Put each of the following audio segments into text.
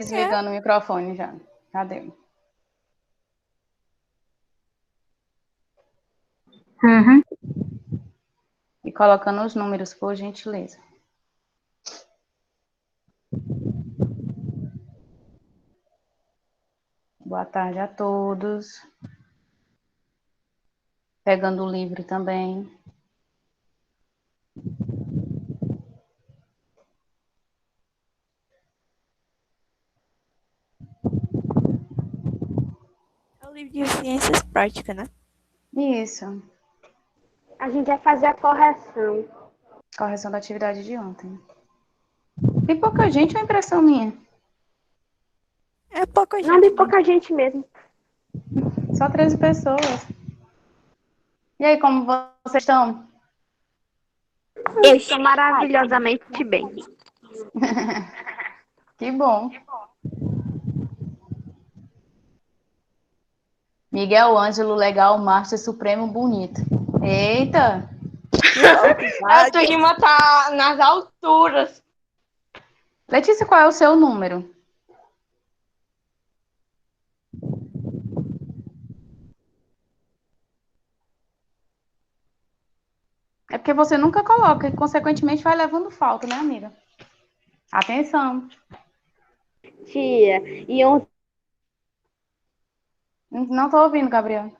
É. Desligando o microfone já. Cadê? Uhum. E colocando os números, por gentileza. Boa tarde a todos. Pegando o livro também. É o livro de ciências práticas, né? Isso. A gente vai fazer a correção. Correção da atividade de ontem. Tem pouca gente ou é impressão minha? É pouca gente. Não de pouca gente mesmo. Só 13 pessoas. E aí, como vocês estão? Eu estou maravilhosamente bem. Que bom. Miguel Ângelo, legal, Master Supremo, bonito. Eita! Que autoridade. A autoestima tá nas alturas. Letícia, qual é o seu número? É porque você nunca coloca e, consequentemente, vai levando falta, né, amiga? Atenção. Tia, e ontem Não tô ouvindo, Gabriel.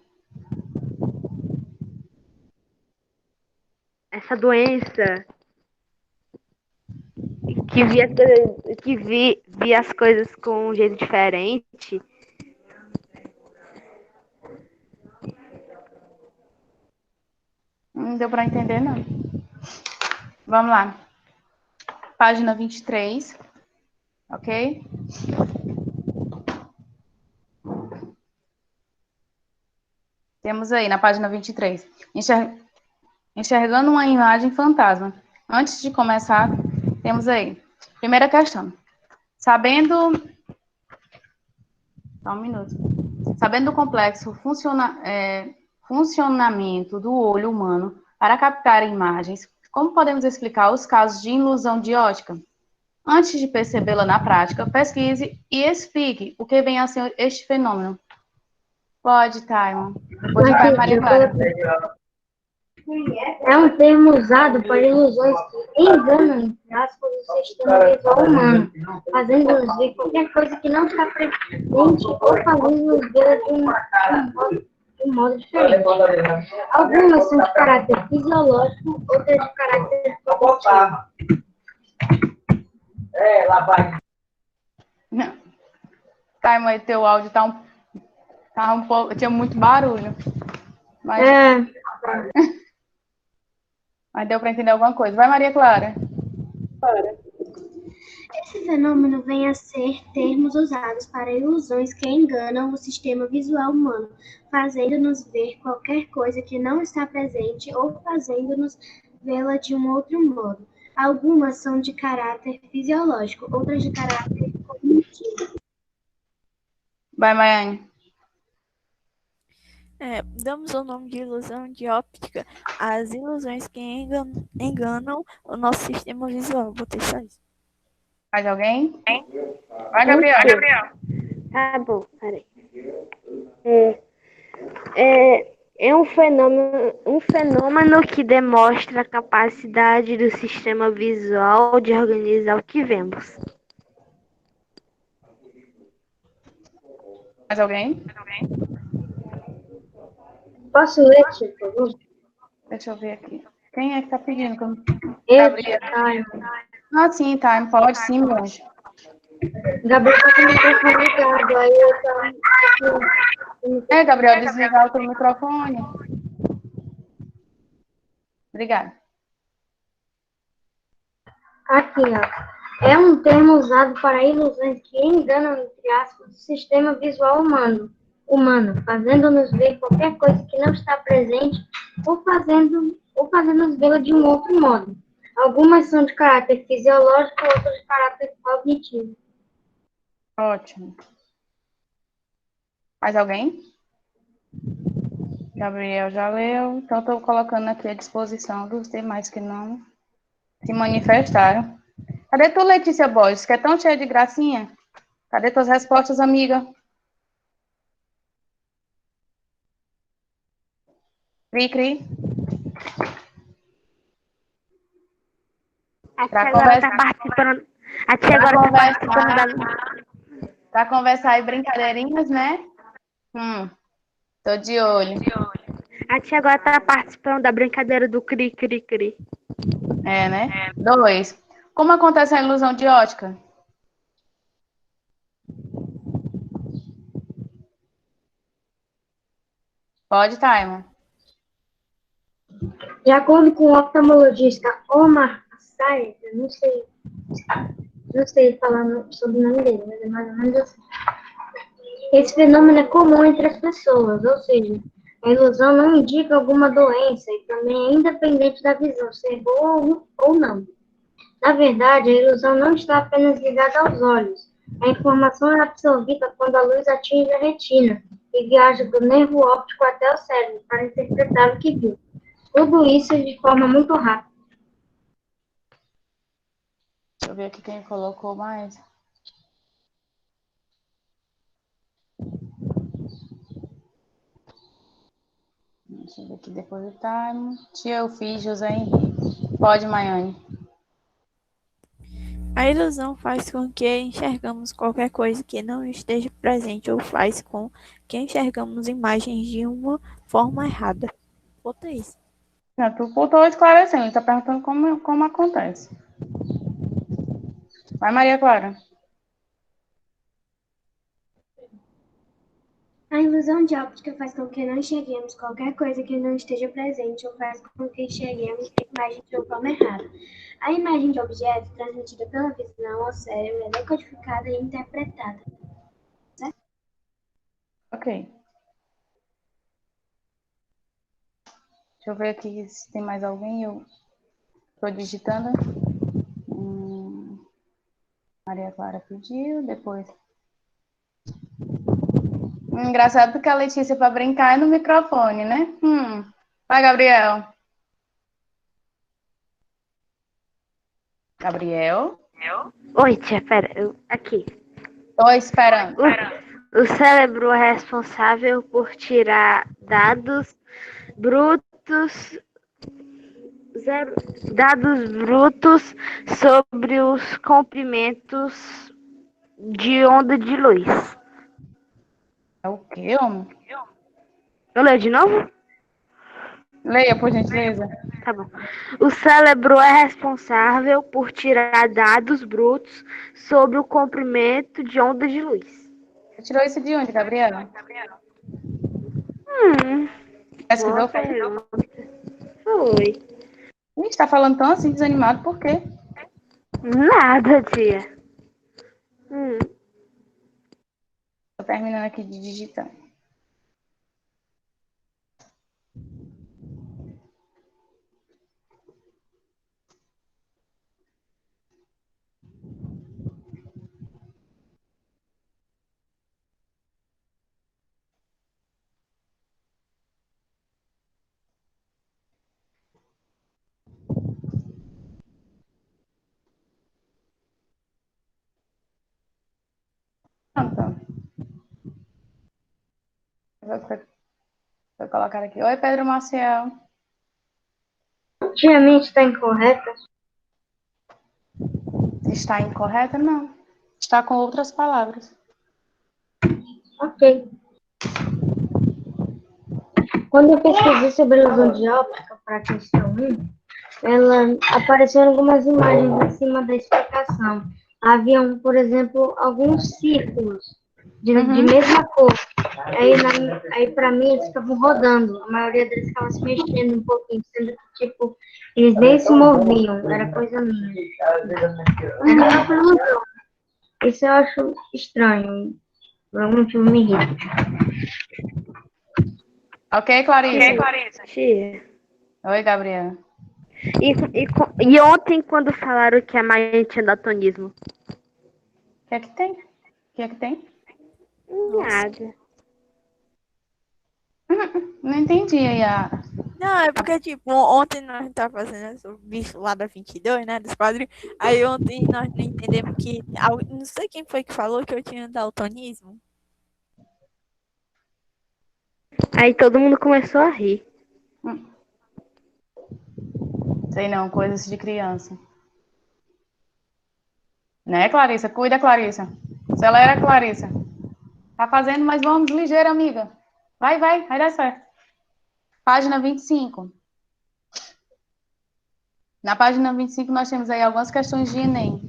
essa doença que via as coisas, via as coisas com um jeito diferente. Não deu para entender, não. Vamos lá. Página 23. Ok? Temos aí, na página 23. Enxergando uma imagem fantasma. Antes de começar, temos aí. Primeira questão. Sabendo... Só um minuto. Sabendo o complexo funcionamento do olho humano para captar imagens, como podemos explicar os casos de ilusão de ótica? Antes de percebê-la na prática, pesquise e explique o que vem a ser este fenômeno. Pode, Taimon. Depois de Taimon, Maria Clara. É um termo usado para ilusões que enganam, entre aspas, o sistema visual humano, fazendo-nos ver qualquer coisa que não está presente ou fazendo-nos ver de um modo diferente. Algumas são de caráter fisiológico, outras de caráter cognitivo. Taimon, teu áudio tá um pouco... Tinha muito barulho. Mas, mas deu para entender alguma coisa. Vai, Maria Clara. Esse fenômeno vem a ser termos usados para ilusões que enganam o sistema visual humano, fazendo-nos ver qualquer coisa que não está presente ou fazendo-nos vê-la de um outro modo. Algumas são de caráter fisiológico, outras de caráter cognitivo. Vai, Maiane. Damos o nome de ilusão de óptica às ilusões que enganam o nosso sistema visual. Botei só isso. Mais alguém? Vai, Gabriel. Tá bom, peraí. É um fenômeno que demonstra a capacidade do sistema visual de organizar o que vemos. Mais alguém? Posso ler, por favor? Deixa eu ver aqui. Quem é que tá pedindo? Gabriel, Ah, sim, tá. Pode sim, meu anjo. Gabriel está com o microfone ligado, aí eu Gabriel, desligar o teu microfone. Obrigada. Aqui, ó. É um termo usado para ilusões que enganam, entre aspas, o sistema visual humano, fazendo-nos ver qualquer coisa que não está presente ou fazendo-nos vê-la de um outro modo. Algumas são de caráter fisiológico, outras de caráter cognitivo. Ótimo. Mais alguém? Gabriel já leu. Então, estou colocando aqui à disposição dos demais que não se manifestaram. Cadê tu, Letícia Borges, que é tão cheia de gracinha? Cadê tuas respostas, amiga? Cri, cri. A Pra tia agora tá conversar, participando. A tia pra agora tá participando conversar, da. pra conversar e brincadeirinhas, né? Tô de olho. A tia agora tá participando da brincadeira do cri, cri, cri. É, né? 2. Como acontece a ilusão de ótica? Pode, Taima. De acordo com o oftalmologista Omar Sayed, eu não sei falar sobre o nome dele, mas é mais ou menos assim. Esse fenômeno é comum entre as pessoas, ou seja, a ilusão não indica alguma doença e também é independente da visão ser boa ou não. Na verdade, a ilusão não está apenas ligada aos olhos. A informação é absorvida quando a luz atinge a retina e viaja do nervo óptico até o cérebro para interpretar o que viu. Tudo isso de forma muito rápida. Deixa eu ver aqui quem colocou mais. Deixa eu ver aqui depois do time. Tia, eu fiz José Henrique. Pode, Maiane. A ilusão faz com que enxergamos qualquer coisa que não esteja presente ou faz com que enxergamos imagens de uma forma errada. Bota isso. Não, tu botou esclarecendo, ele tá perguntando como acontece. Vai, Maria Clara. A ilusão de óptica faz com que não enxerguemos qualquer coisa que não esteja presente ou faz com que enxerguemos imagens de uma forma errada. A imagem de objeto transmitida pela visão ao cérebro é decodificada e interpretada. Ok. Deixa eu ver aqui se tem mais alguém. Eu tô digitando. Maria Clara pediu, depois. Engraçado porque a Letícia para brincar é no microfone, né? Vai, Gabriel. Gabriel? Oi, tia, pera. Aqui. Tô esperando. O cérebro é responsável por tirar dados brutos sobre os comprimentos de onda de luz. É o quê, homem? Eu leio de novo? Leia, por gentileza. Tá bom. O cérebro é responsável por tirar dados brutos sobre o comprimento de onda de luz. Você tirou isso de onde, Gabriel? Boa Pesquisou? pergunta. Foi. Ih, tá falando tão assim, desanimado, por quê? Nada, tia. Tô terminando aqui de digitar. Pronto. Vou colocar aqui. Oi, Pedro Maciel. Tia, mente está incorreta? Está incorreta? Não. Está com outras palavras. Ok. Quando eu pesquisei sobre a ilusão de óptica para a questão 1, ela apareceram algumas imagens acima da explicação. Haviam, por exemplo, alguns círculos de mesma cor. Aí para mim, eles ficavam rodando. A maioria deles ficava se mexendo um pouquinho, sendo que, tipo, eles nem se moviam. Era coisa minha. Era só por ilusão. Isso eu acho estranho. Por algum motivo me irrita. Ok, Clarice? Tia. Oi, Gabriel. E ontem, quando falaram que a Maia tinha daltonismo? O que é que tem? O que é que tem? Nada. Não entendi, Yara. Não, é porque, tipo, ontem nós tava fazendo esse bicho lá da 22, né, dos quadrinhos. Aí ontem nós não entendemos que... Não sei quem foi que falou que eu tinha daltonismo. Aí todo mundo começou a rir. Sei não, coisas de criança. Né, Clarissa? Cuida, Clarissa. Acelera, Clarissa. Tá fazendo, mas vamos ligeiro, amiga. Vai dar certo. Página 25. Na página 25 nós temos aí algumas questões de Enem.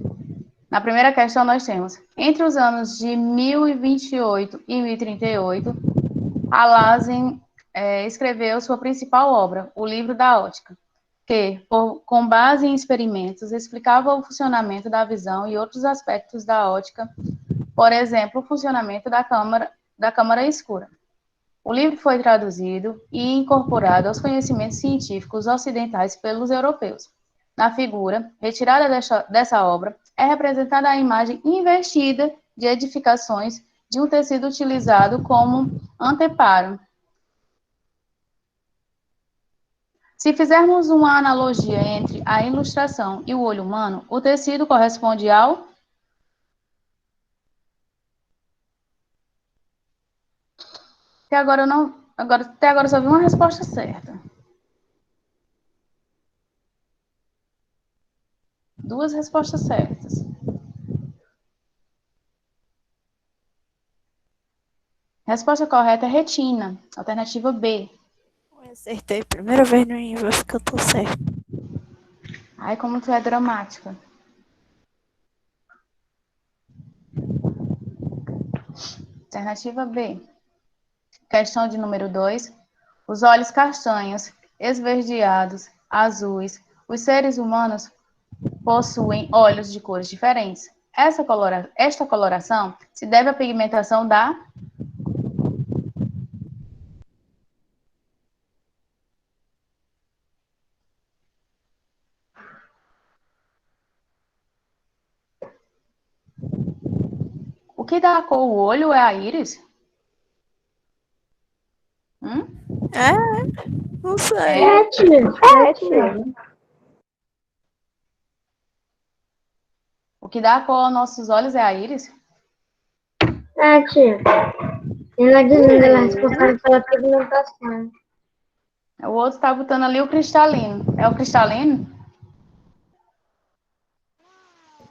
Na primeira questão nós temos: entre os anos de 1028 e 1038, Alhazen escreveu sua principal obra, o Livro da Ótica, que, com base em experimentos, explicava o funcionamento da visão e outros aspectos da ótica, por exemplo, o funcionamento da câmara escura. O livro foi traduzido e incorporado aos conhecimentos científicos ocidentais pelos europeus. Na figura, retirada dessa obra, é representada a imagem invertida de edificações de um tecido utilizado como anteparo. Se fizermos uma analogia entre a ilustração e o olho humano, o tecido corresponde ao... Até agora eu só vi uma resposta certa. Duas respostas certas. Resposta correta é retina, alternativa B. Eu acertei. Primeira vez no universo que eu tô certo. Ai, como tu é dramática. Alternativa B. Questão de número 2. Os olhos castanhos, esverdeados, azuis, os seres humanos possuem olhos de cores diferentes. Esta coloração se deve à pigmentação da... O que dá a cor ao olho é a íris? Não sei. É, tia. O que dá a cor aos nossos olhos é a íris? É, tia. Ela dizendo, ela é responsável pela pigmentação. O outro está botando ali o cristalino. É o cristalino?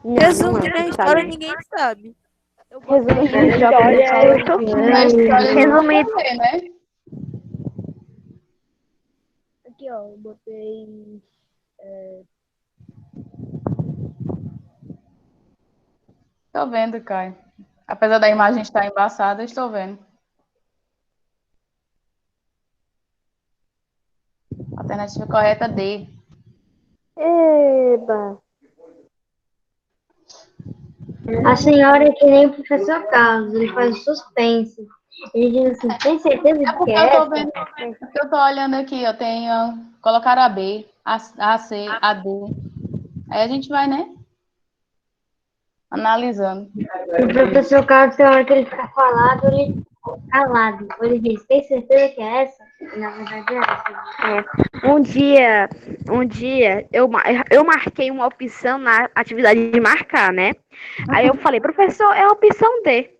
Resumo Não é na história, cristalino. ninguém sabe. Eu Resumo botei de história, eu estou Na história não resumindo. vai ter, né? Aqui, ó, eu botei. Estou vendo, Caio. Apesar da imagem estar embaçada, estou vendo. Alternativa correta D. Eba! A senhora é que nem o professor Carlos, ele faz suspense. Ele diz assim, tem certeza É de que porque é eu tô essa? vendo, é porque eu tô olhando aqui, eu tenho colocar a B, a C, a D. Aí a gente vai, né? Analisando. O professor Carlos tem hora que ele fica calado. Ele diz, tem certeza que é essa? E na verdade é essa. Um dia eu marquei uma opção na atividade de marcar, né? Aí eu falei, professor, é a opção D.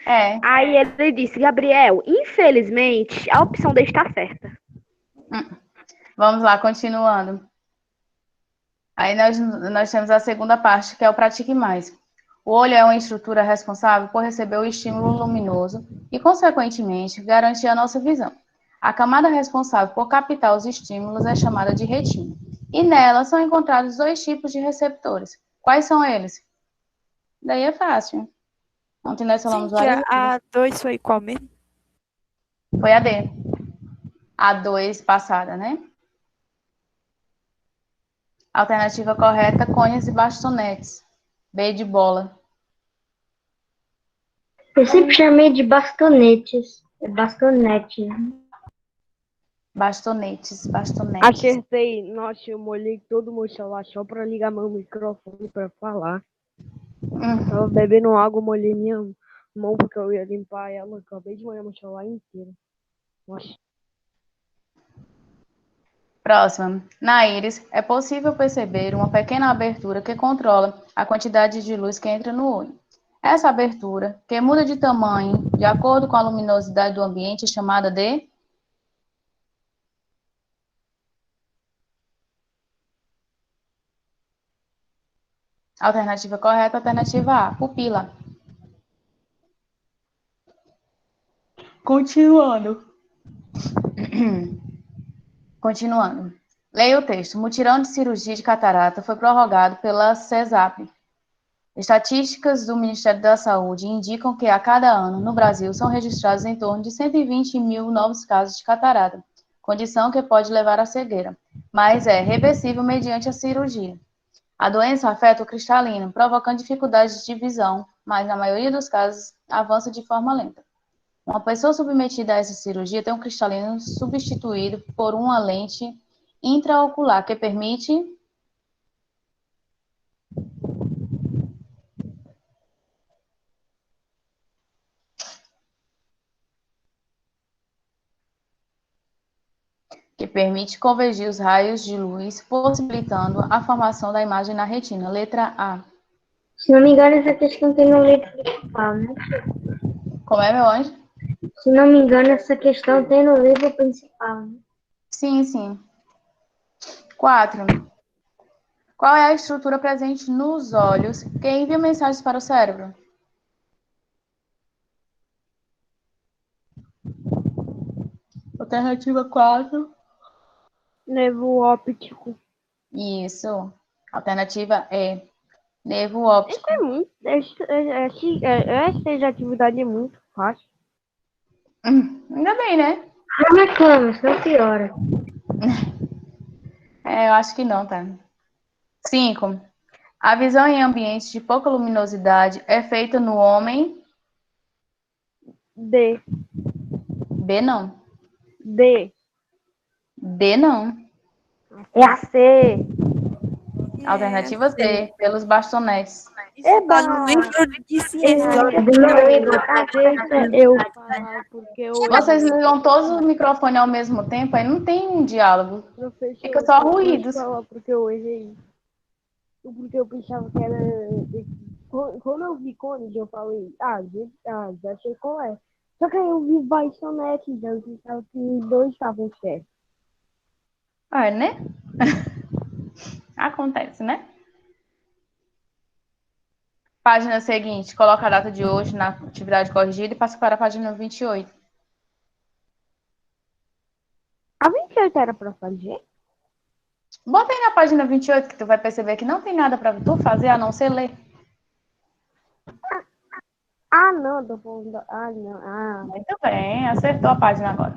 É. Aí ele disse, Gabriel, infelizmente, a opção D está certa. Vamos lá, continuando. Aí nós temos a segunda parte, que é o pratique mais. O olho é uma estrutura responsável por receber o estímulo luminoso e, consequentemente, garantir a nossa visão. A camada responsável por captar os estímulos é chamada de retina. E nela são encontrados dois tipos de receptores. Quais são eles? Daí é fácil. Ontem nós falamos várias Cíntia, vezes. a 2 foi qual mesmo? Foi a D. A 2 passada, né? Alternativa correta, cones e bastonetes. B de bola. Eu sempre chamei de bastonetes. É bastonete. Bastonetes, bastonetes. Acertei. Nossa, eu molhei todo o meu celular só pra ligar meu microfone pra falar. Tava bebendo água, molhei minha mão porque eu ia limpar ela. Acabei de molhar meu celular inteiro. Nossa. Próxima. Na íris, é possível perceber uma pequena abertura que controla a quantidade de luz que entra no olho. Essa abertura, que muda de tamanho de acordo com a luminosidade do ambiente, é chamada de... Alternativa correta, alternativa A, pupila. Continuando. Continuando. Leia o texto. Mutirão de cirurgia de catarata foi prorrogado pela CESAP. Estatísticas do Ministério da Saúde indicam que a cada ano, no Brasil, são registrados em torno de 120 mil novos casos de catarata, condição que pode levar à cegueira, mas é reversível mediante a cirurgia. A doença afeta o cristalino, provocando dificuldades de visão, mas na maioria dos casos avança de forma lenta. Uma pessoa submetida a essa cirurgia tem um cristalino substituído por uma lente intraocular que permite convergir os raios de luz, possibilitando a formação da imagem na retina. Letra A. Se não me engano, essa questão tem no livro principal, né? Como é, meu anjo? Se não me engano, essa questão tem no livro principal, né? Sim, sim. 4. Qual é a estrutura presente nos olhos que envia mensagens para o cérebro? Alternativa 4. Nervo óptico. Isso. Alternativa E. Nervo óptico. É muito. Essa atividade é muito fácil. Ainda bem, né? Não reclama, senão piora. Eu acho que não, tá? 5. A visão em ambientes de pouca luminosidade é feita no homem. D. B não. D. D não. É a C. Alternativa C, pelos bastonetes. Isso tá no livro de ciência. É do meu livro, tá? Deixa eu falar, porque eu Vocês ligam todos os microfones ao mesmo tempo, aí não tem um diálogo. Professor, Fica só deixa eu ruídos. falar porque eu errei. Porque eu pensava que era. Quando eu vi Conde, eu falei, já sei qual é. Só que aí eu vi baixonete, então eu pensava que os dois estavam certos. Né? Acontece, né? Página seguinte, coloca a data de hoje na atividade corrigida e passa para a página 28. A 28 era pra fazer? Bota aí na página 28 que tu vai perceber que não tem nada para tu fazer a não ser ler. Ah, não, tô falando. Muito bem, acertou a página agora.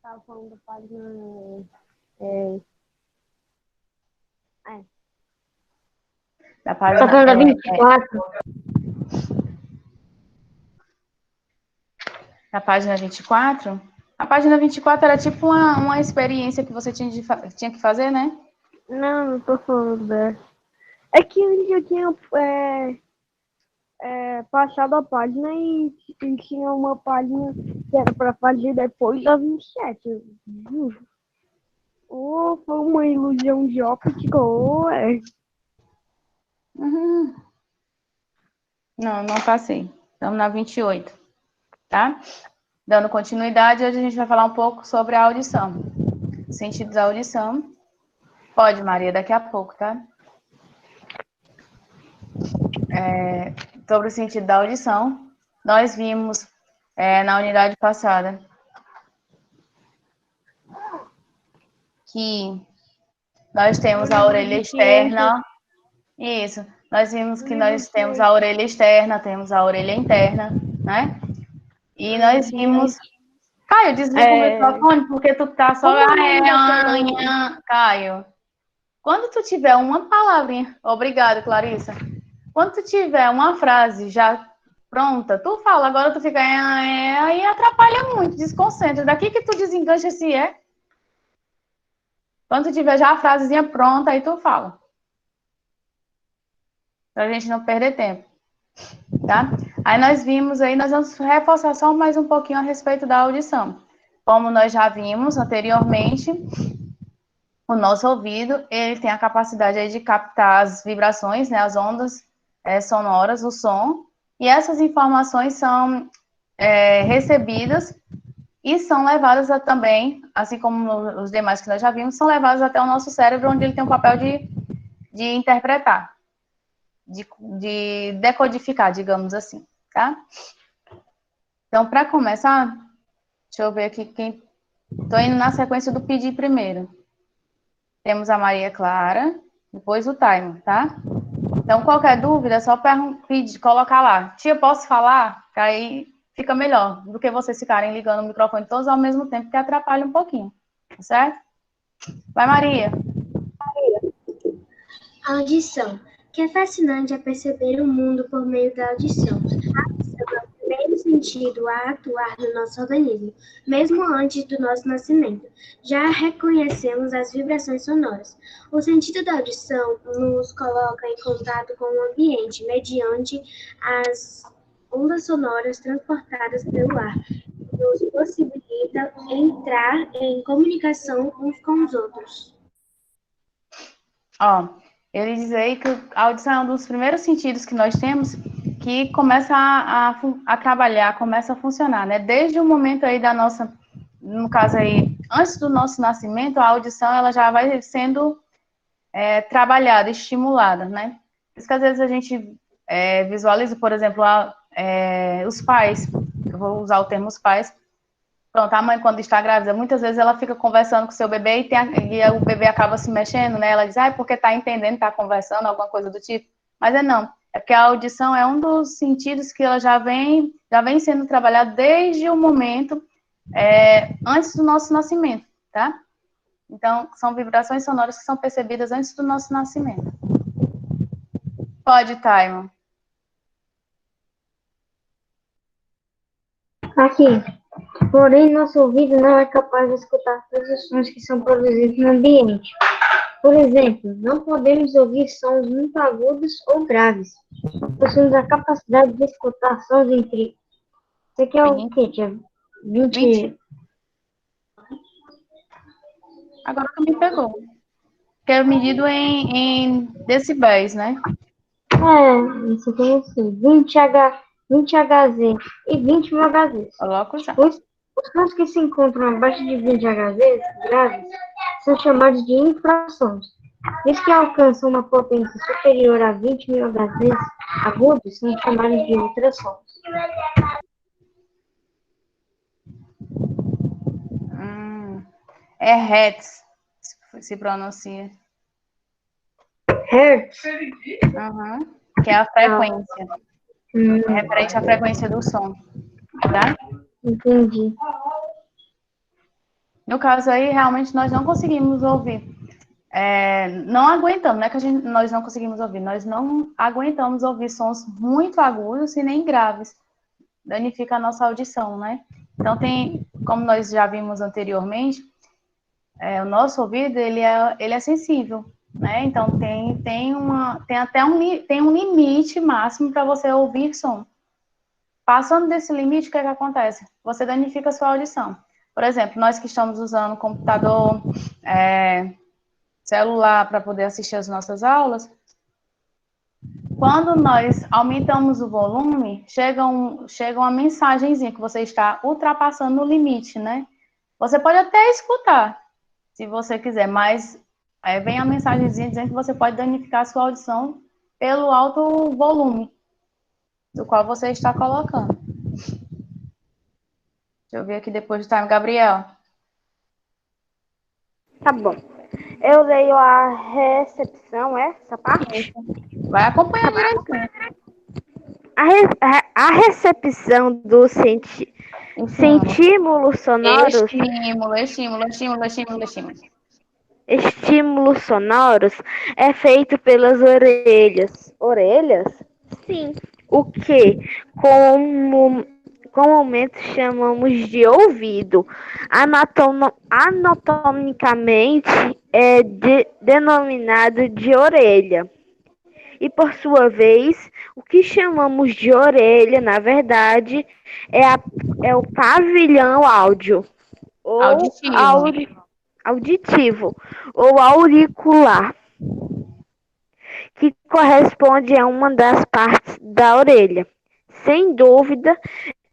Tava falando da página. Da Tá página, falando da 24. na página 24. A página 24 era tipo uma experiência que você tinha que fazer, né? Não tô falando dessa. É que eu tinha passado a página e tinha uma página que era pra fazer depois da 27. Juro. Ou foi uma ilusão de óptica, ou é. Não passei. Estamos na 28, tá? Dando continuidade, hoje a gente vai falar um pouco sobre a audição. Sentidos da audição. Pode, Maria, daqui a pouco, tá? Sobre o sentido da audição, nós vimos na unidade passada que nós temos a orelha externa. Isso. Nós vimos que nós temos a orelha externa, temos a orelha interna, né? E nós vimos... Caio, desliga o microfone, porque tu tá só... Caio, quando tu tiver uma palavrinha... Obrigada, Clarissa. Quando tu tiver uma frase já pronta, tu fala, agora tu fica... Aí atrapalha muito, desconcentra. Daqui que tu desengancha esse é. Quando tu tiver já a frasezinha pronta, aí tu fala. Pra gente não perder tempo. Tá? Aí nós vimos aí, nós vamos reforçar só mais um pouquinho a respeito da audição. Como nós já vimos anteriormente, o nosso ouvido, ele tem a capacidade aí de captar as vibrações, né, as ondas sonoras, o som, e essas informações são recebidas e são levadas também, assim como os demais que nós já vimos, são levadas até o nosso cérebro, onde ele tem o papel de interpretar, de decodificar, digamos assim, tá? Então, para começar, deixa eu ver aqui quem... Estou indo na sequência do pedir primeiro. Temos a Maria Clara, depois o Taimo, tá? Então, qualquer dúvida, é só pedir, colocar lá. Tia, posso falar? Que aí fica melhor do que vocês ficarem ligando o microfone todos ao mesmo tempo, que atrapalha um pouquinho, tá certo? Vai, Maria. Audição. Que é fascinante é perceber o mundo por meio da audição. A audição é o primeiro sentido a atuar no nosso organismo, mesmo antes do nosso nascimento. Já reconhecemos as vibrações sonoras. O sentido da audição nos coloca em contato com o ambiente mediante as ondas sonoras transportadas pelo ar, e nos possibilita entrar em comunicação uns com os outros. Ó, ele diz aí que a audição é um dos primeiros sentidos que nós temos que começa a trabalhar, começa a funcionar, né? Desde o momento aí da nossa, no caso aí, antes do nosso nascimento, a audição ela já vai sendo trabalhada, estimulada, né? Por isso que às vezes a gente visualiza, por exemplo, os pais, eu vou usar o termo os pais. Pronto, a mãe, quando está grávida, muitas vezes ela fica conversando com o seu bebê e o bebê acaba se mexendo, né? Ela diz, porque está entendendo, está conversando, alguma coisa do tipo. Mas não. É porque a audição é um dos sentidos que ela já vem sendo trabalhado desde o momento antes do nosso nascimento, tá? Então, são vibrações sonoras que são percebidas antes do nosso nascimento. Pode, Taimon. Aqui. Porém, nosso ouvido não é capaz de escutar todos os sons que são produzidos no ambiente. Por exemplo, não podemos ouvir sons muito agudos ou graves. Possuímos a capacidade de escutar sons entre... Isso aqui é o quê, tia? 20... Agora que me pegou. Que é medido em decibéis, né? Isso aqui é assim. 20 Hz e 20 MHz. Coloco já. Os sons que se encontram abaixo de 20 Hz graves são chamados de infrassons. Os que alcançam uma potência superior a 20 mil Hz agudos são chamados de ultrassons. É Hertz, se pronuncia. Hertz? Uhum. Que é a frequência. É referente à frequência do som. Tá? Entendi. No caso aí, realmente, nós não conseguimos ouvir. Não aguentamos, não é que nós não conseguimos ouvir, nós não aguentamos ouvir sons muito agudos e nem graves. Danifica a nossa audição, né? Então, como nós já vimos anteriormente, o nosso ouvido, ele é sensível, né? Então, tem um limite máximo para você ouvir som. Passando desse limite, o que acontece? Você danifica a sua audição. Por exemplo, nós que estamos usando computador, celular para poder assistir as nossas aulas, quando nós aumentamos o volume, chega uma mensagenzinha que você está ultrapassando o limite, né? Você pode até escutar, se você quiser, mas vem a mensagenzinha dizendo que você pode danificar a sua audição pelo alto volume do qual você está colocando. Deixa eu ver aqui depois do time, Gabriel. Tá bom. Eu leio a recepção, essa parte? Vai acompanhar direitinho. A recepção dos estímulos sonoros. Estímulos sonoros é feito pelas orelhas. Orelhas? Sim. O que comumente chamamos de ouvido. Anatomicamente é denominado de orelha. E, por sua vez, o que chamamos de orelha, na verdade, é o pavilhão áudio. ou Auditivo. auditivo ou auricular, que corresponde a uma das partes da orelha. Sem dúvida,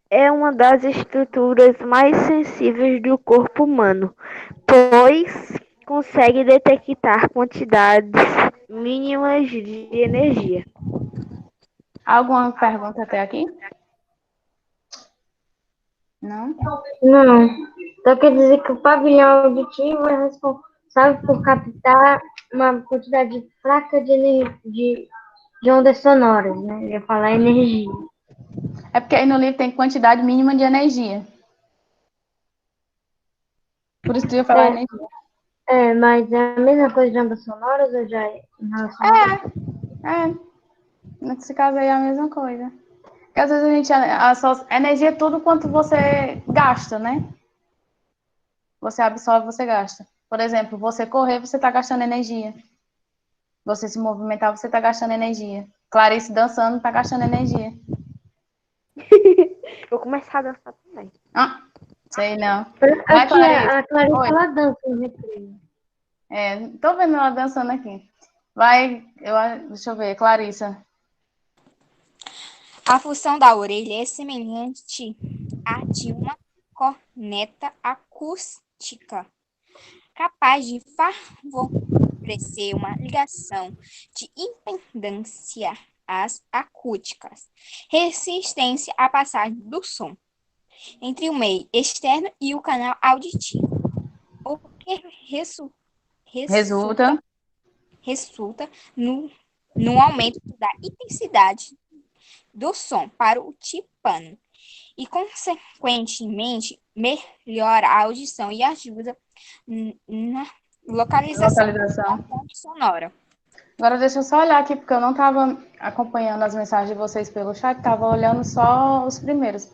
é uma das estruturas mais sensíveis do corpo humano, pois consegue detectar quantidades mínimas de energia. Alguma pergunta até aqui? Não? Não. Só quer dizer que o pavilhão auditivo é responsável por captar uma quantidade fraca de ondas sonoras, né? Eu ia falar energia. É porque aí no livro tem quantidade mínima de energia. Por isso que eu ia falar energia. Mas é a mesma coisa de ondas sonoras ou já é em relação a... Nesse caso aí é a mesma coisa. Porque às vezes a gente associa energia é tudo quanto você gasta, né? Você absorve, você gasta. Por exemplo, você correr, você está gastando energia. Você se movimentar, você está gastando energia. Clarice dançando, está gastando energia. Vou começar a dançar também. Ah, sei não. Vai, Aqui, Clarice. a Clarice, Oi. ela dança no recreio. Tô vendo ela dançando aqui. Vai, deixa eu ver, Clarissa. A função da orelha é semelhante à de uma corneta acústica, capaz de favorecer uma ligação de impedância às acústicas, resistência à passagem do som entre o meio externo e o canal auditivo, o que Resulta. resulta no aumento da intensidade do som para o tímpano e, consequentemente, melhora a audição e ajuda na localização da fonte sonora. Agora deixa eu só olhar aqui, porque eu não estava acompanhando as mensagens de vocês pelo chat, estava olhando só os primeiros.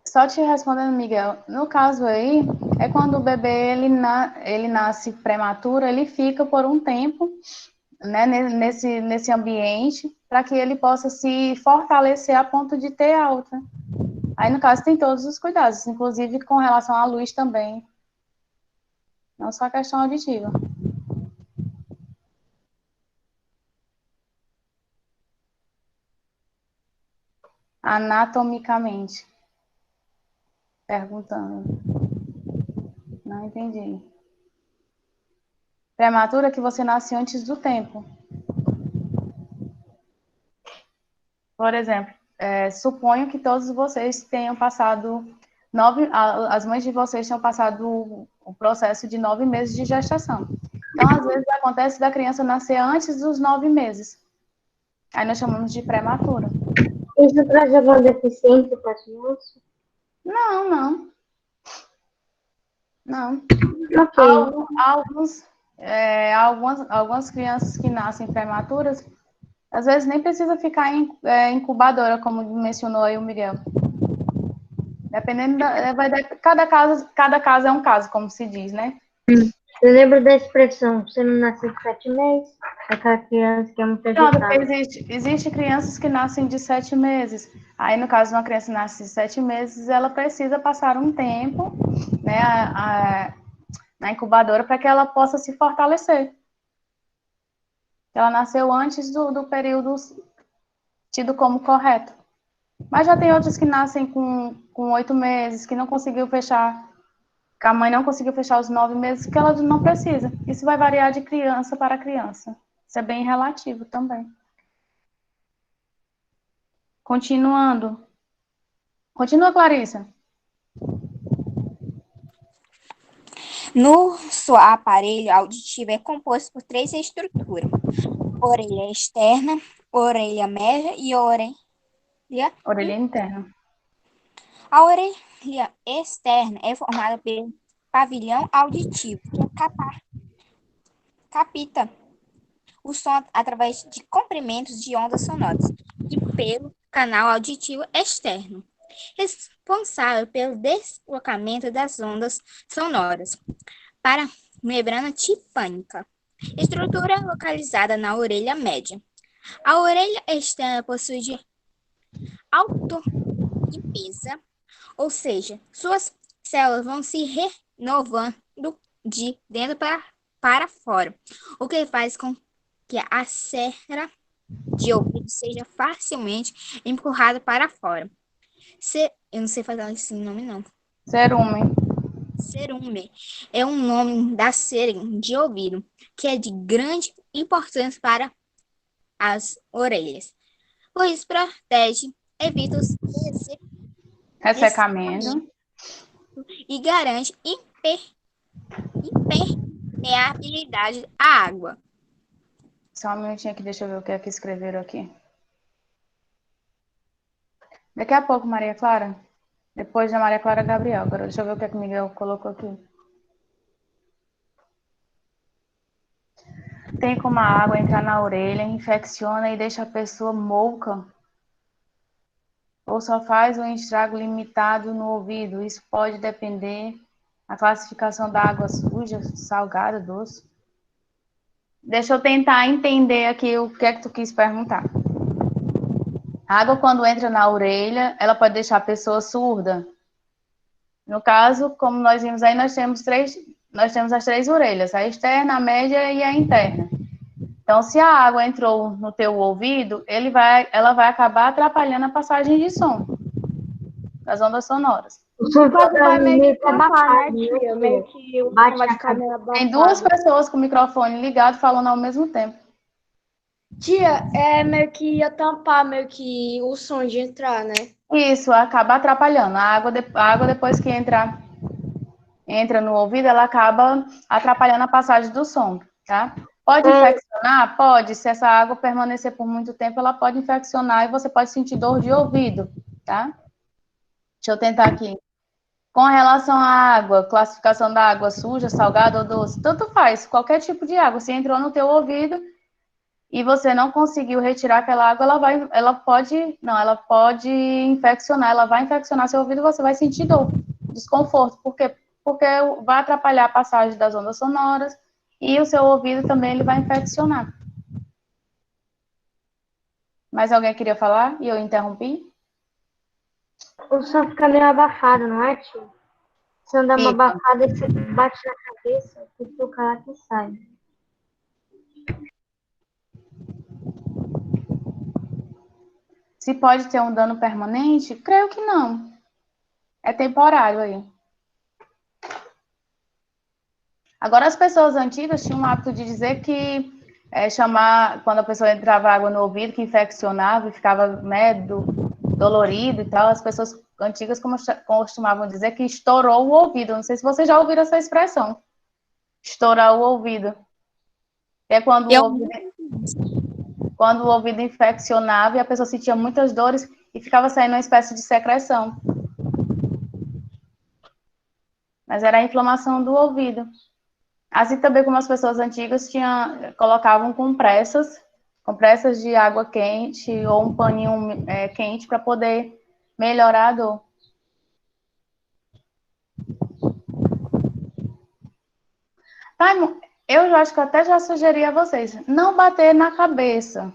Só te respondendo, Miguel, no caso aí, é quando o bebê ele nasce prematuro, ele fica por um tempo, né, nesse ambiente, para que ele possa se fortalecer a ponto de ter alta. Aí, no caso, tem todos os cuidados, inclusive com relação à luz também, não só a questão auditiva. Anatomicamente. Perguntando. Não entendi. Prematura que você nasce antes do tempo. Por exemplo, suponho que todos vocês tenham passado as mães de vocês tenham passado o processo de 9 meses de gestação. Então, às vezes, acontece da criança nascer antes dos 9 meses. Aí nós chamamos de prematura. Isso traz alguma deficiência para as crianças? Não. Ok. Algumas crianças que nascem prematuras, às vezes nem precisa ficar em incubadora, como mencionou aí o Miguel. Dependendo cada caso é um caso, como se diz, né? Você lembra da expressão, você não nasceu de 7 meses? Aquela criança que é muito agitada. Existe crianças que nascem de 7 meses. Aí, no caso de uma criança que nasce de 7 meses, ela precisa passar um tempo, né, na incubadora para que ela possa se fortalecer. Ela nasceu antes do período tido como correto. Mas já tem outras que nascem com 8 meses, que não conseguiu fechar, que a mãe não conseguiu fechar os 9 meses, que ela não precisa. Isso vai variar de criança para criança. Isso é bem relativo também. Continuando. Continua, Clarissa. Nosso aparelho auditivo é composto por 3 estruturas: orelha externa, orelha média e orelha interna. A orelha externa é formada pelo pavilhão auditivo, que capta o som através de comprimentos de ondas sonoras, e pelo canal auditivo externo, responsável pelo deslocamento das ondas sonoras para membrana tipânica. Estrutura localizada na orelha média. A orelha externa possui de alto e pesa, ou seja, suas células vão se renovando de dentro para fora, o que faz com que a cera de ouvido seja facilmente empurrada para fora. Eu não sei falar esse nome, não. Cerume. Cerume é um nome da cera de ouvido, que é de grande importância para as orelhas, pois protege, evita os Ressecamento. e garante impermeabilidade à água. Só um minutinho aqui, deixa eu ver o que é que escreveram aqui. Daqui a pouco, Maria Clara. Depois da Maria Clara, Gabriel. Agora deixa eu ver o que é que o Miguel colocou aqui. Tem como a água entrar na orelha, infecciona e deixa a pessoa mouca? Ou só faz um estrago limitado no ouvido? Isso pode depender da classificação da água suja, salgada, doce. Deixa eu tentar entender aqui o que é que tu quis perguntar. A água, quando entra na orelha, ela pode deixar a pessoa surda. No caso, como nós vimos aí, nós temos as três orelhas, a externa, a média e a interna. Então, se a água entrou no teu ouvido, ela vai acabar atrapalhando a passagem de som das ondas sonoras. O som Quase vai meio que abafado, tampar, né, tia? Meio que o som Bate vai na ficar meio abafado. Tem duas pessoas com o microfone ligado falando ao mesmo tempo. Tia, é meio que ia tampar meio que o som de entrar, né? Isso acaba atrapalhando. A água depois que entra no ouvido, ela acaba atrapalhando a passagem do som, tá? Pode infeccionar? Pode. Se essa água permanecer por muito tempo, ela pode infeccionar e você pode sentir dor de ouvido, tá? Deixa eu tentar aqui. Com relação à água, classificação da água suja, salgada ou doce, tanto faz, qualquer tipo de água. Se entrou no teu ouvido e você não conseguiu retirar aquela água, ela pode infeccionar, ela vai infeccionar seu ouvido e você vai sentir dor, desconforto. Por quê? Porque vai atrapalhar a passagem das ondas sonoras e o seu ouvido também ele vai infeccionar. Mais alguém queria falar e eu interrompi? O som fica meio abafado, não é, tio? Se não dá uma Fica. abafada, você bate na cabeça, tem que tocar lá que sai. Se pode ter um dano permanente? Creio que não. É temporário aí. Agora, as pessoas antigas tinham o hábito de dizer que quando a pessoa entrava água no ouvido, que infeccionava e ficava, né, dolorido e tal, as pessoas antigas costumavam dizer que estourou o ouvido. Não sei se vocês já ouviram essa expressão. Estourar o ouvido. É quando o ouvido infeccionava e a pessoa sentia muitas dores e ficava saindo uma espécie de secreção. Mas era a inflamação do ouvido. Assim também como as pessoas antigas colocavam compressas de água quente ou um paninho quente para poder melhorar a dor. Tá, eu já acho que eu até já sugeri a vocês, não bater na cabeça.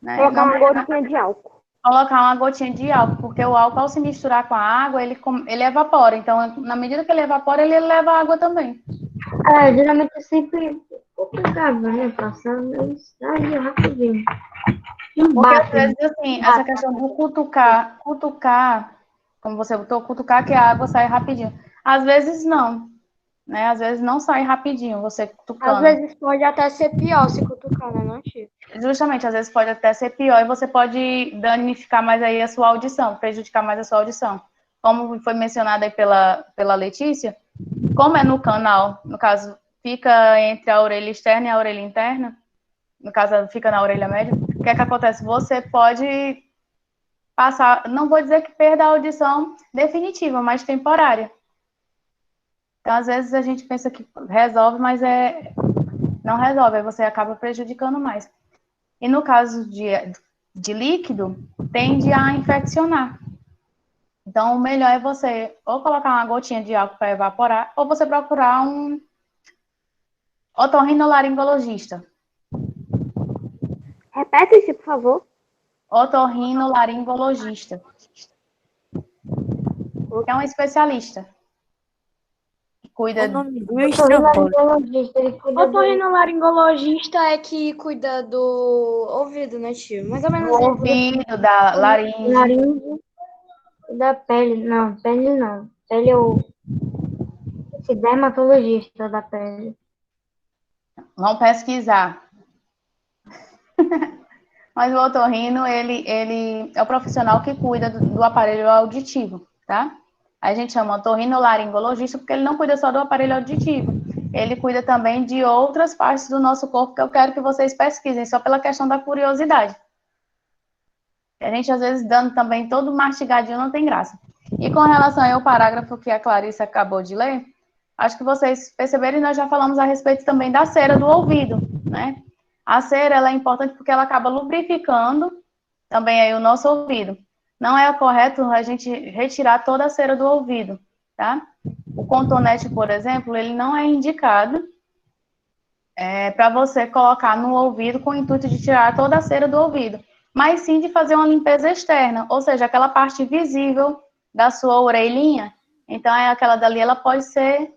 Né? Colocar uma gotinha de álcool. Colocar uma gotinha de álcool, porque o álcool, ao se misturar com a água, ele evapora. Então, na medida que ele evapora, ele leva a água também. Geralmente eu sempre cutucava, né? Passando aí rapidinho. Porque às vezes, assim, essa questão do cutucar, como você botou, cutucar que a água sai rapidinho. Às vezes não, né? Às vezes não sai rapidinho, você cutucando. Às vezes pode até ser pior se cutucar, né, não, tio? Justamente, às vezes pode até ser pior e você pode danificar mais aí a sua audição, prejudicar mais a sua audição. Como foi mencionado aí pela Letícia, como é no canal, no caso, fica entre a orelha externa e a orelha interna, no caso, fica na orelha média, o que é que acontece? Você pode passar, não vou dizer que perda a audição definitiva, mas temporária. Então, às vezes, a gente pensa que resolve, mas não resolve, aí você acaba prejudicando mais. E no caso de líquido, tende a infeccionar. Então, o melhor é você ou colocar uma gotinha de álcool para evaporar, ou você procurar um Otorrinolaringologista. Repete isso, por favor. Otorrinolaringologista. É um especialista que O cuida nome do estrambólico. Otorrinolaringologista, ele cuida do... Otorrinolaringologista é que cuida do ouvido, né, tio? Mais ou do menos isso. ouvido, da laringe. laringe e da pele. Não, pele não. Pele é o esse dermatologista da pele. Vamos pesquisar. Mas o otorrino, ele é o profissional que cuida do aparelho auditivo, tá? A gente chama otorrinolaringologista porque ele não cuida só do aparelho auditivo. Ele cuida também de outras partes do nosso corpo que eu quero que vocês pesquisem, só pela questão da curiosidade. A gente, às vezes, dando também todo mastigadinho não tem graça. E com relação ao parágrafo que a Clarice acabou de ler, acho que vocês perceberam, e nós já falamos a respeito também da cera do ouvido, né? A cera, ela é importante porque ela acaba lubrificando também aí o nosso ouvido. Não é correto a gente retirar toda a cera do ouvido, tá? O cotonete, por exemplo, ele não é indicado para você colocar no ouvido com o intuito de tirar toda a cera do ouvido, mas sim de fazer uma limpeza externa, ou seja, aquela parte visível da sua orelhinha. Então, aquela dali, ela pode ser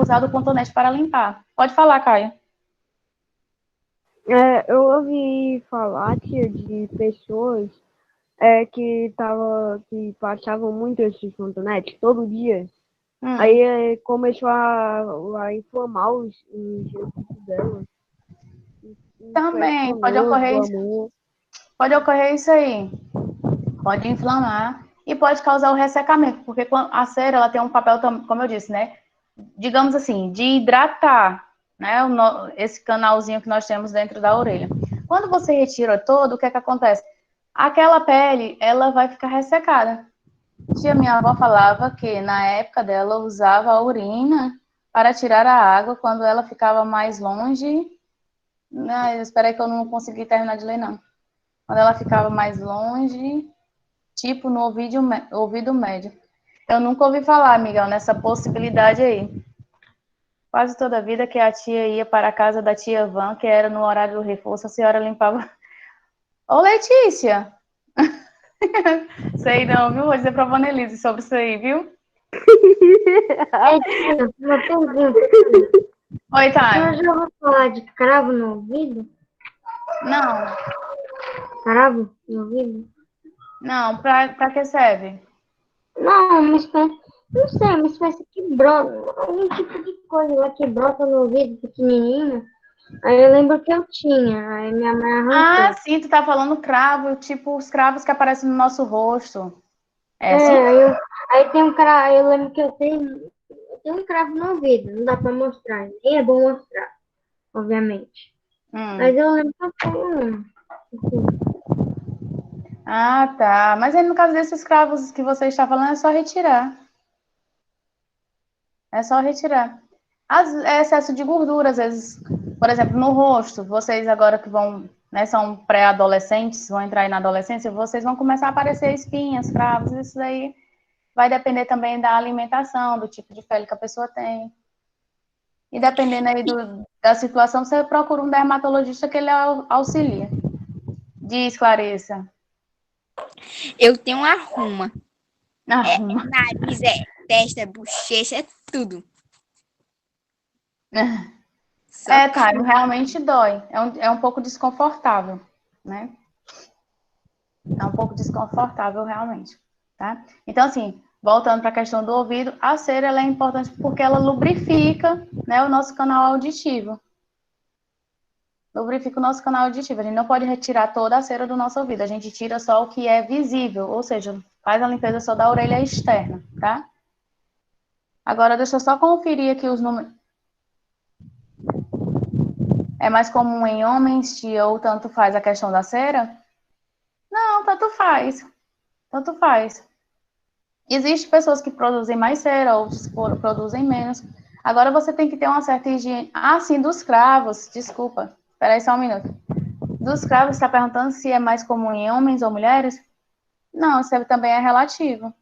usado o cotonete para limpar. Pode falar, Caio. Eu ouvi falar, tia, de pessoas que passavam muito esses cotonetes todo dia. Aí começou a inflamar os gestos dela. Também pode ocorrer isso aí. Pode inflamar e pode causar o ressecamento, porque a cera ela tem um papel, como eu disse, né? Digamos assim, de hidratar, né? Esse canalzinho que nós temos dentro da orelha. Quando você retira todo, o que é que acontece? Aquela pele, ela vai ficar ressecada. Minha avó falava que na época dela usava a urina para tirar a água quando ela ficava mais longe. Espera aí que eu não consegui terminar de ler, não. Quando ela ficava mais longe, tipo no ouvido médio. Eu nunca ouvi falar, Miguel, nessa possibilidade aí. Quase toda a vida que a tia ia para a casa da tia Van, que era no horário do reforço, a senhora limpava... Ô, Letícia! Sei não, viu? Vou dizer para a Vanelise sobre isso aí, viu? Tia, uma pergunta. Oi, Eu Thay. já vou falar de cravo no ouvido? Não, Cravo no ouvido? não, pra que serve? Não, uma espécie, não sei, uma espécie que brota, algum tipo de coisa lá que brota no ouvido pequenininho. Aí eu lembro que eu tinha, aí minha mãe Ah, arrancou. sim, tu tá falando cravo, tipo os cravos que aparecem no nosso rosto. É É, assim? aí tem um cravo, eu lembro que eu tenho um cravo no ouvido, não dá pra mostrar, nem é bom mostrar, obviamente. Mas eu lembro que eu tenho um. Ah, tá. Mas aí, no caso desses cravos que você está falando, é só retirar. É só retirar. É excesso de gordura, às vezes, por exemplo, no rosto, vocês agora que vão, né, são pré-adolescentes, vão entrar aí na adolescência, vocês vão começar a aparecer espinhas, cravos, isso daí vai depender também da alimentação, do tipo de pele que a pessoa tem. E dependendo aí da situação, você procura um dermatologista que ele auxilia. Diz, Clarissa. Eu tenho uma ruma. Arruma. Nariz, testa, bochecha, é tudo. Só Caio, realmente dói. É um pouco desconfortável, né? É um pouco desconfortável, realmente, tá? Então, assim, voltando para a questão do ouvido, a cera ela é importante porque ela lubrifica, né, o nosso canal auditivo. Lubrifica o nosso canal auditivo. A gente não pode retirar toda a cera do nosso ouvido. A gente tira só o que é visível, ou seja, faz a limpeza só da orelha externa, tá? Agora, deixa eu só conferir aqui os números. É mais comum em homens, tia, ou tanto faz a questão da cera? Não, tanto faz. Tanto faz. Existem pessoas que produzem mais cera, outros produzem menos. Agora você tem que ter uma certa higiene. Ah, sim, dos cravos, desculpa. Espera aí só um minuto. Dos cravos, você está perguntando se é mais comum em homens ou mulheres? Não, isso também é relativo.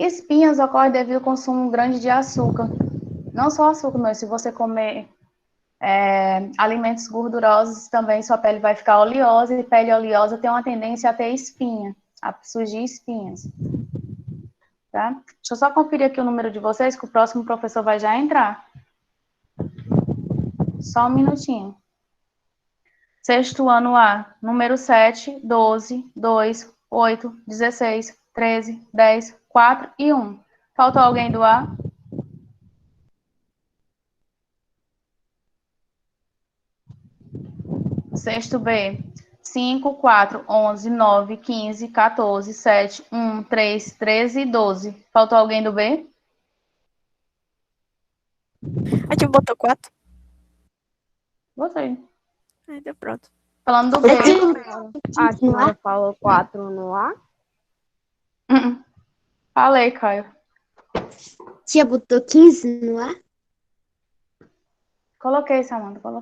Espinhas ocorrem devido ao consumo grande de açúcar. Não só açúcar, mas se você comer alimentos gordurosos, também sua pele vai ficar oleosa, e pele oleosa tem uma tendência a ter espinha, a surgir espinhas. Tá? Deixa eu só conferir aqui o número de vocês, que o próximo professor vai já entrar. Só um minutinho. Sexto ano A, número 7, 12, 2, 8, 16, 13, 10, 4 e 1. Faltou alguém do A? Sexto B, 5, 4, 11, 9, 15, 14, 7, 1, 3, 13 e 12. Faltou alguém do B? A gente botou 4. Botei. Aí deu pronto. Falando do B. A senhora falou 4 no A? Falei, Caio. Tia botou 15 no ar? Coloquei, Samanta. Coloquei.